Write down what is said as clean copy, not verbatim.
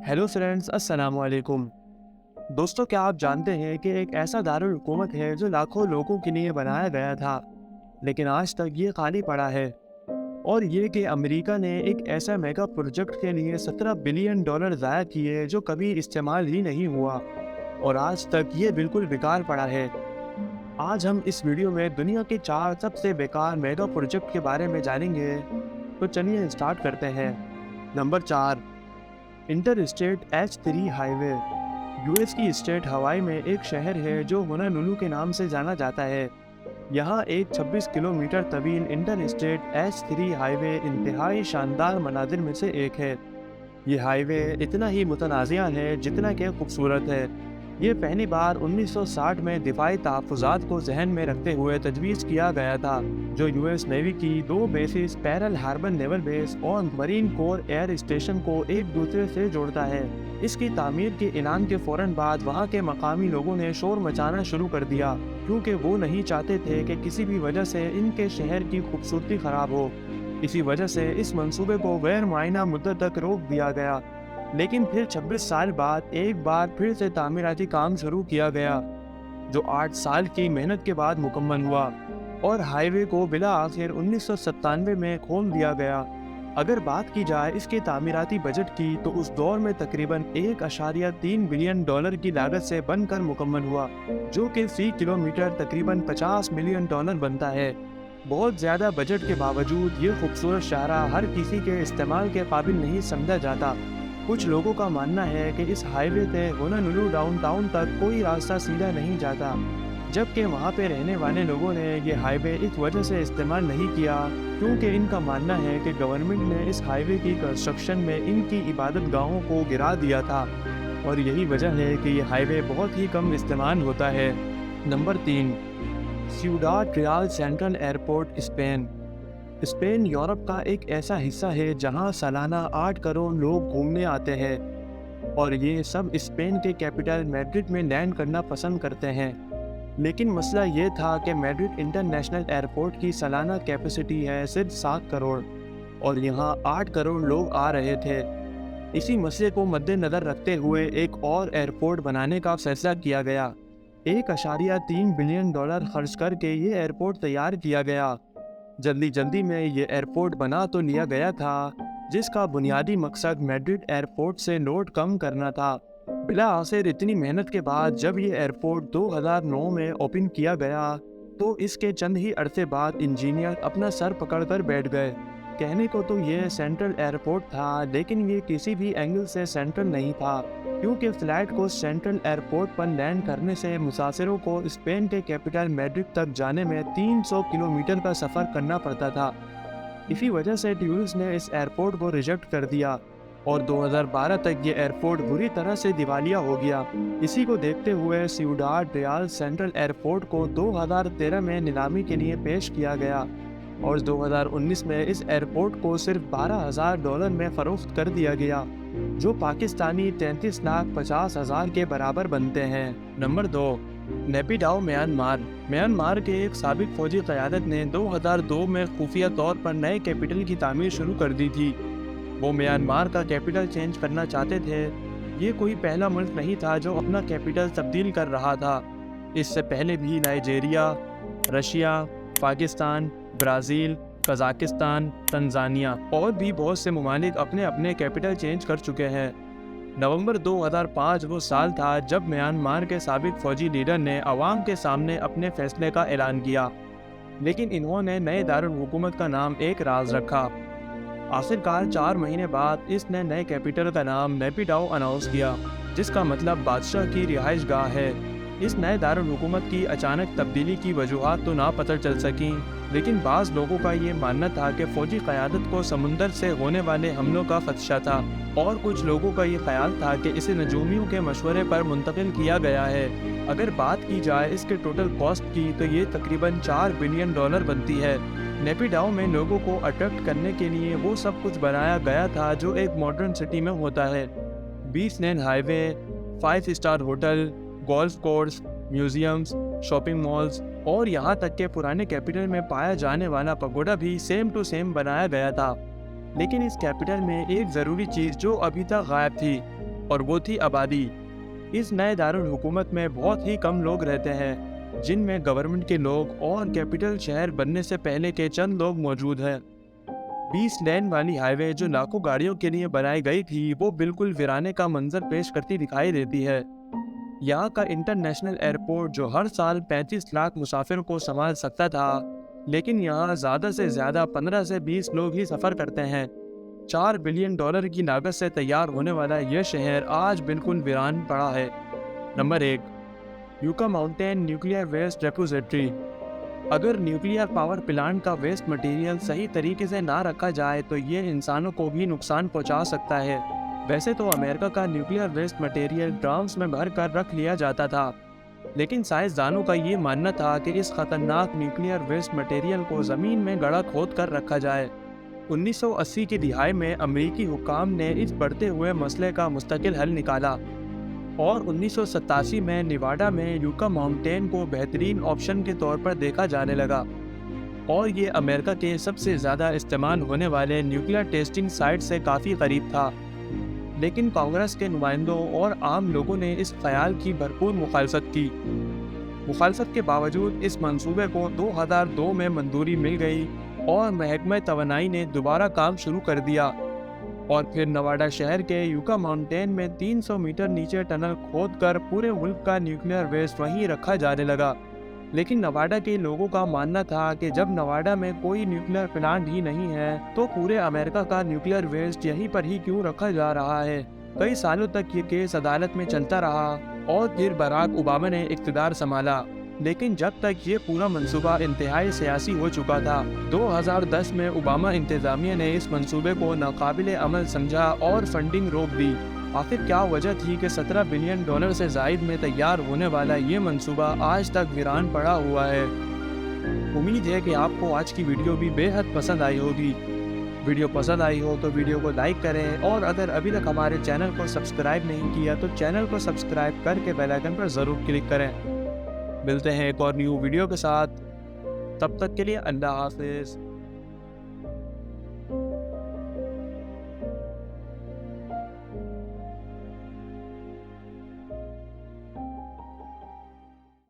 Hello friends, अस्सलाम वालेकुम। दोस्तों, क्या आप जानते हैं कि एक ऐसा दारुल हुकूमत है जो लाखों लोगों के लिए बनाया गया था, लेकिन आज तक ये खाली पड़ा है। और ये कि अमेरिका ने एक ऐसा मेगा प्रोजेक्ट के लिए 17 बिलियन डॉलर ज़ाया किए जो कभी इस्तेमाल ही नहीं हुआ, और आज तक ये बिल्कुल बेकार पड़ा है। आज हम इस वीडियो में दुनिया के 4 सबसे बेकार मेगा प्रोजेक्ट के बारे में जानेंगे। तो चलिए स्टार्ट करते हैं। Number 4, inter state H3 highway. US की स्टेट हवाई में एक शहर है जो होनोलुलु के नाम से जाना जाता है। यहाँ एक 26 किलोमीटर तवील इंटर स्टेट H3 हाईवे इंतहाई शानदार मनाजिर में से एक है। ये हाईवे इतना ही मुतनाज़िया है जितना कि खूबसूरत है। ये पहली बार 1960 में दिफाई तहफ़्फ़ुज़ात को जहन में रखते हुए तजवीज़ किया गया था, जो यूएस नेवी की 2 bases Pearl Harbor naval base और मरीन कोर एयर स्टेशन को एक दूसरे से जोड़ता है। इसकी तामीर के ऐलान के फ़ौरन बाद वहाँ के मकामी लोगों ने शोर मचाना शुरू कर दिया, क्योंकि वो नहीं चाहते थे कि किसी भी वजह से इनके शहर की खूबसूरती ख़राब हो। इसी वजह से इस मंसूबे को गैर मुआयना मुद्दत तक रोक दिया गया। लेकिन फिर 26 साल बाद एक बार फिर से तामीराती काम शुरू किया गया, जो 8 साल की मेहनत के बाद मुकम्मल हुआ, और हाईवे को बिला आखिर 1997 में खोल दिया गया। अगर बात की जाए इसके तामीराती बजट की, तो उस दौर में तकरीबन 1.3 बिलियन डॉलर की लागत से बनकर मुकम्मल हुआ, जो कि फी किलोमीटर तकरीबन 50 मिलियन डॉलर बनता है। बहुत ज़्यादा बजट के बावजूद ये खूबसूरत शाहरा हर किसी के इस्तेमाल के काबिल नहीं समझा जाता। कुछ लोगों का मानना है कि इस हाईवे से होनोलुलु डाउनटाउन तक कोई रास्ता सीधा नहीं जाता, जबकि वहाँ पे रहने वाले लोगों ने ये हाईवे इस वजह से इस्तेमाल नहीं किया क्योंकि इनका मानना है कि गवर्नमेंट ने इस हाईवे की कंस्ट्रक्शन में इनकी इबादत गाहों को गिरा दिया था, और यही वजह है कि ये हाईवे बहुत ही कम इस्तेमाल होता है। Number 3, Ciudad Real Central Airport, Spain. Spain Europe का एक ऐसा हिस्सा है जहां सालाना 8 करोड़ लोग घूमने आते हैं, और ये सब स्पेन के कैपिटल मैड्रिड में लैंड करना पसंद करते हैं। लेकिन मसला ये था कि मैड्रिड इंटरनेशनल एयरपोर्ट की सालाना कैपेसिटी है सिर्फ 7 करोड़, और यहाँ 8 करोड़ लोग आ रहे थे। इसी मसले को मद्देनज़र रखते हुए एक और एयरपोर्ट बनाने का फैसला किया गया। 1.3 बिलियन डॉलर खर्च करके ये एयरपोर्ट तैयार किया गया। जल्दी में ये एयरपोर्ट बना तो लिया गया था, जिसका बुनियादी मकसद मैड्रिड एयरपोर्ट से लोड कम करना था। बिला आखिर इतनी मेहनत के बाद जब ये एयरपोर्ट 2009 में ओपन किया गया, तो इसके चंद ही अरसे बाद इंजीनियर अपना सर पकड़कर बैठ गए। कहने को तो ये सेंट्रल एयरपोर्ट था, लेकिन ये किसी भी एंगल से सेंट्रल नहीं था, क्योंकि फ्लाइट को सेंट्रल एयरपोर्ट पर लैंड करने से मुसाफिरों को स्पेन के कैपिटल मैड्रिड तक जाने में 300 किलोमीटर का सफ़र करना पड़ता था। इसी वजह से टूरिस्ट ने इस एयरपोर्ट को रिजेक्ट कर दिया, और 2012 तक ये एयरपोर्ट बुरी तरह से दिवालिया हो गया। इसी को देखते हुए सिउडाड रियल सेंट्रल एयरपोर्ट को 2013 में नीलामी के लिए पेश किया गया, और 2019 में इस एयरपोर्ट को सिर्फ $12,000 में फ़रोख्त कर दिया गया, जो पाकिस्तानी 33,50,000 के बराबर बनते हैं। Number 2, नेपिडाओ, Myanmar. म्यांमार के एक साबिक फौजी क़यादत ने 2002 में खुफिया तौर पर नए कैपिटल की तामीर शुरू कर दी थी। वो म्यांमार का कैपिटल चेंज करना चाहते थे। ये कोई पहला मुल्क नहीं था जो अपना कैपिटल तब्दील कर रहा था। इससे पहले भी Nigeria, Russia, Pakistan, Brazil, Kazakhstan, Tanzania और भी बहुत से ममालिक अपने अपने कैपिटल चेंज कर चुके हैं। नवंबर 2005 वो साल था जब म्यांमार के साबिक फौजी लीडर ने अवाम के सामने अपने फैसले का ऐलान किया, लेकिन इन्होंने नए दारुल हुकूमत का नाम एक राज रखा। आखिरकार 4 महीने बाद इसने नए कैपिटल का नाम नेपिडाओ अनाउंस किया, जिसका मतलब बादशाह की रिहाइश गाह है। इस नए दारुल हुकूमत की अचानक तब्दीली की वजूहात तो ना पता चल सकीं, लेकिन बाज़ लोगों का ये मानना था कि फ़ौजी क़यादत को समुंदर से होने वाले हमलों का ख़दशा था, और कुछ लोगों का ये ख्याल था कि इसे नजूमियों के मशवरे पर मुंतकिल किया गया है। अगर बात की जाए इसके टोटल कॉस्ट की, तो ये तकरीबन 4 बिलियन डॉलर बनती है। नेपिडाओ में लोगों को अट्रैक्ट करने के लिए वो सब कुछ बनाया गया था जो एक मॉडर्न सिटी में होता है। 20 lane highway, 5 star hotel, golf course, museums, shopping malls, और यहाँ तक के पुराने कैपिटल में पाया जाने वाला पगोडा भी सेम टू सेम बनाया गया था। लेकिन इस कैपिटल में एक ज़रूरी चीज़ जो अभी तक गायब थी, اور وہ تھی آبادی۔ اس نئے دارالحکومت میں بہت ہی کم لوگ رہتے ہیں، جن میں گورنمنٹ کے لوگ اور کیپٹل شہر بننے سے پہلے کے چند لوگ موجود ہیں۔ 20 لین والی ہائی وے جو لاکھوں گاڑیوں کے لیے بنائی گئی تھی، وہ بالکل ویرانے کا منظر پیش کرتی دکھائی دیتی ہے۔ یہاں کا انٹرنیشنل ایئرپورٹ جو ہر سال 35 لاکھ مسافر کو سنبھال سکتا تھا، لیکن یہاں زیادہ سے زیادہ 15 سے 20 لوگ ہی سفر کرتے ہیں۔ $4 بلین کی لاگت سے تیار ہونے والا یہ شہر آج بالکل ویران پڑا ہے۔ Number 1، Yucca Mountain nuclear waste depository. اگر نیوکلیئر پاور پلانٹ کا ویسٹ مٹیریل صحیح طریقے سے نہ رکھا جائے تو یہ انسانوں کو بھی نقصان پہنچا سکتا ہے۔ ویسے تو امریکہ کا نیوکلیئر ویسٹ مٹیریل ڈرامز میں بھر کر رکھ لیا جاتا تھا، لیکن سائنسدانوں کا یہ ماننا تھا کہ اس خطرناک نیوکلیئر ویسٹ مٹیریل کو زمین میں گڑھا کھود کر رکھا جائے۔ 1980 کی دہائی میں امریکی حکام نے اس بڑھتے ہوئے مسئلے کا مستقل حل نکالا، اور 1987 میں نیواڈا میں یوکا ماؤنٹین کو بہترین آپشن کے طور پر دیکھا جانے لگا، اور یہ امریکہ کے سب سے زیادہ استعمال ہونے والے نیوکلیئر ٹیسٹنگ سائٹ سے کافی قریب تھا۔ لیکن کانگریس کے نمائندوں اور عام لوگوں نے اس خیال کی بھرپور مخالفت کی۔ مخالفت کے باوجود اس منصوبے کو 2002 میں منظوری مل گئی، اور محکمہ توانائی نے دوبارہ کام شروع کر دیا، اور پھر نواڈا شہر کے یوکا ماؤنٹین میں 300 میٹر نیچے ٹنل کھود کر پورے ملک کا نیوکلیئر ویسٹ وہیں رکھا جانے لگا۔ لیکن نواڈا کے لوگوں کا ماننا تھا کہ جب نواڈا میں کوئی نیوکلیئر پلانٹ ہی نہیں ہے تو پورے امریکہ کا نیوکلیئر ویسٹ یہیں پر ہی کیوں رکھا جا رہا ہے۔ کئی سالوں تک یہ کیس عدالت میں چلتا رہا، اور پھر باراک اوباما نے اقتدار سنبھالا، لیکن جب تک یہ پورا منصوبہ انتہائی سیاسی ہو چکا تھا۔ 2010 میں اوباما انتظامیہ نے اس منصوبے کو ناقابل عمل سمجھا اور فنڈنگ روک دی۔ آخر کیا وجہ تھی کہ $17 بلین سے زائد میں تیار ہونے والا یہ منصوبہ آج تک ویران پڑا ہوا ہے؟ امید ہے کہ آپ کو آج کی ویڈیو بھی بے حد پسند آئی ہوگی۔ ویڈیو پسند آئی ہو تو ویڈیو کو لائک کریں، اور اگر ابھی تک ہمارے چینل کو سبسکرائب نہیں کیا تو چینل کو سبسکرائب کر کے بیل آئیکن پر ضرور کلک کریں۔ ملتے ہیں ایک اور نیو ویڈیو کے ساتھ، تب تک کے لیے اللہ حافظ۔